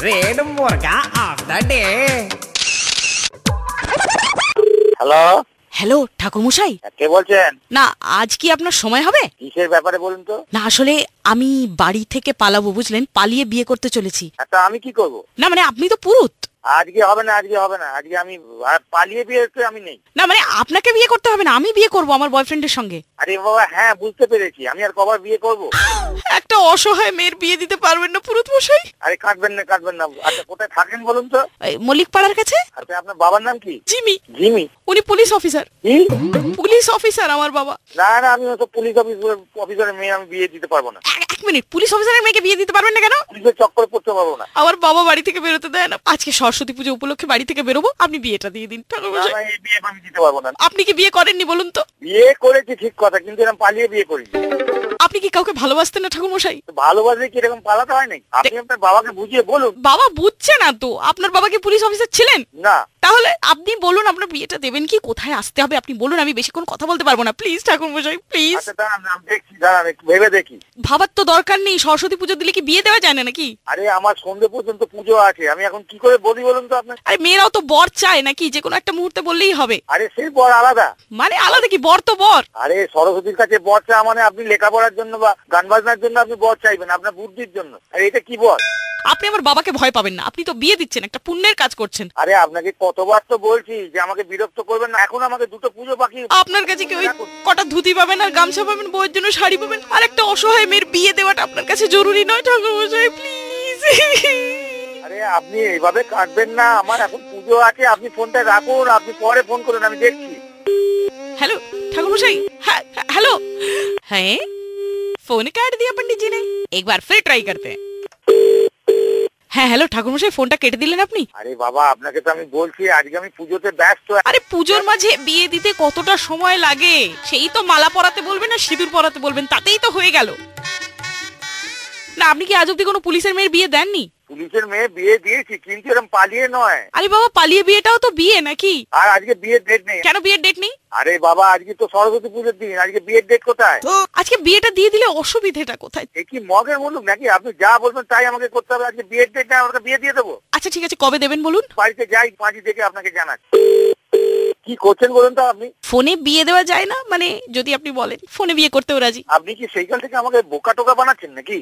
Red মুরগা of the day. Hello hello ঠাকুরমশাই, কে বলছেন? না আজ কি আপনার সময় হবে? কিসের ব্যাপারে বলুন তো? না আসলে আমি বাড়ি থেকে পালাবো, বুঝলেন, পালিয়ে বিয়ে করতে চলেছি। তা আমি কি করব? না মানে আপনি তো পুরুত। আজকে হবে না, আজকে হবে না, আজকে আমি পালিয়ে বিয়ে করতে আমি নেই। না মানে আপনাকে বিয়ে করতে হবে না, আমি বিয়ে করব আমার বয়ফ্রেন্ডের সঙ্গে। আরে বাবা হ্যাঁ বুঝতে পেরেছি, আমি আর কবার বিয়ে করব? একটা অসহায় মেয়ের বিয়ে দিতে পারবেন না পুরুত মশাই? আরে কাটবেন না কাটবেন না। আচ্ছা কোথায় থাকেন বলুন তো? মল্লিক পাড়ার কাছে। আচ্ছা আপনার বাবার নাম কি? জিমি। জিমি? উনি পুলিশ অফিসার। কি পুলিশ অফিসার আমার বাবা। না না, আমি তো পুলিশ অফিসারের মেয়ে আমি বিয়ে দিতে পারবো না। এক মিনিট, পুলিশ অফিসারের মেয়েকে বিয়ে দিতে পারবেন না কেন? পুলিশের চক্করে পড়তে পারবো না। আমার বাবা বাড়ি থেকে বেরোতে দেয় না। আজকে সরস্বতী পুজো উপলক্ষে বাড়ি থেকে বেরোবো, আপনি বিয়েটা দিয়ে দিন ঠাকুরমশাই। না, এই বিয়ে আমি দিতে পারবো না। আপনি কি বিয়ে করেননি বলুন তো? বিয়ে করেছি ঠিক কথা, কিন্তু এরকম পালিয়ে বিয়ে করি। আপনি কি কাউকে ভালোবাসতেন না ঠাকুরমশাই? ভালোবাসে কি এরকম পালাতে হয় নাই? আপনি আপনার বাবাকে বুঝিয়ে বলুন। বাবা বুঝছে না তো। আপনার বাবা কি পুলিশ অফিসার ছিলেন? না। তাহলে আপনি বলুন আপনার বিয়েটা দেবেন কি, কোথায় আসতে হবে আপনি বলুন, আমি বেশিক্ষণ কথা বলতে পারবো না, প্লিজ ঠাকুরমশাই প্লিজ। আচ্ছা দাঁড়ান, আমি দেখছি, দাঁড়ান একটু ভেবে দেখি। ভাবার তো দরকার নেই, সরস্বতী পুজো দিলে কি বিয়ে দেওয়া যায় না নাকি? আরে আমার সন্ধ্যে পর্যন্ত পুজো আছে, আমি এখন কি করে বলি বলুন তো আপনার? আরে মেয়েরাও তো বর চায় নাকি, যে কোনো একটা মুহূর্তে বললেই হবে। আরে সেই বর আলাদা। মানে আলাদা কি, বর তো বর। আরে সরস্বতীর কাছে বর চা মানে আপনি লেখাপড়ার জন্য বা গান বাজনার জন্য আপনি বর চাইবেন, আপনার বুদ্ধির জন্য। আর এটা কি বর? আপনি আমার বাবাকে ভয় পাবেন না, আপনি তো বিয়ে দিচ্ছেন, একটা পুণ্যের কাজ করছেন। আরে আপনাকে কতবার তো বলছি যে আমাকে বিরক্ত করবেন না, এখন আমাকে দুটো পুজো বাকি। আপনার কাছে কি ওই কটা ধুতি পাবেন আর গামছা পাবেন, বউয়ের জন্য শাড়ি পাবেন, আর একটা অসহায় মেয়ের বিয়ে দেওয়াটা আপনার কাছে জরুরি নয় ঠাকুরমশাই প্লিজ? আরে আপনি এইভাবে কাটবেন না, আমার এখন পুজো আছে, আপনি ফোনটা রাখুন, আপনি পরে ফোন করুন, আমি দেখছি। हेलो ठाकुरमशाई। हेलो। हैं? फोन काट दिया पंडित जी ने, एक बार फिर ट्राई करते हैं। হ্যাঁ হ্যালো ঠাকুরমশাই, ফোনটা কেটে দিলেন আপনি। আরে বাবা আপনাকে তো আমি বলছি আজকে আমি পুজোতে ব্যস্ত। আরে পুজোর মাঝে বিয়ে দিতে কতটা সময় লাগে? সেই তো মালা পরাতে বলবেন আর সিঁদুর পরাতে বলবেন, তাতেই তো হয়ে গেল। না আপনি কি আজ অব্দি কোনো পুলিশের মেয়ের বিয়ে দেননি? পুলিশের মেয়ে বিয়ে দিয়েছি, কিন্তু এরকম পালিয়ে নয়। আরে বাবা পালিয়ে বিয়েটাও তো বিয়ে নাকি? আর আজকে বিয়ের ডেট নেই। কেন বিয়ের ডেট নেই? আরে বাবা আজকে তো সরস্বতী পুজোর দিন, আজকে বিয়ের ডেট কোথায়? আজকে বিয়েটা দিয়ে দিলে অসুবিধাটা কোথায়? এ কি মগের মুলুক নাকি? আপনি যা বলবেন তাই আমাকে করতে হবে। আজকে বিয়ের ডেট নেই, আমাকে বিয়ে দিয়ে দেবো। আচ্ছা ঠিক আছে, কবে দেবেন বলুন? বাড়িতে যাই, পাঁচি দেখে আপনাকে জানাচ্ছি। কি করছেন বলুন তো আপনি? ফোনে বিয়ে দেওয়া যায় না মানে, যদি আপনি বলেন ফোনে বিয়ে করতেও রাজি। আপনি কি সেইখান থেকে আমাকে বোকা টোকা বানাচ্ছেন নাকি?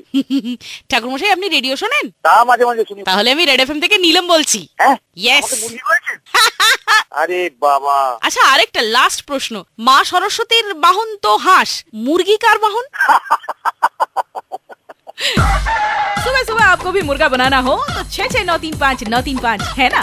ঠাকুরমশাই আপনি রেডিও শোনেন? তা মাঝে মাঝে শুনি। তাহলে আমি রেড এফএম থেকে নীলম বলছি। হ্যাঁ ইয়েস। আমাকে বুঝিয়ে বলছেন? আরে বাবা। আচ্ছা আরেকটা লাস্ট প্রশ্ন, মা সরস্বতীর বাহন তো হাঁস, মুরগি কার বাহন? सुबह सुबह आपको भी मुर्गा बनाना हो तो 66935935 है ना?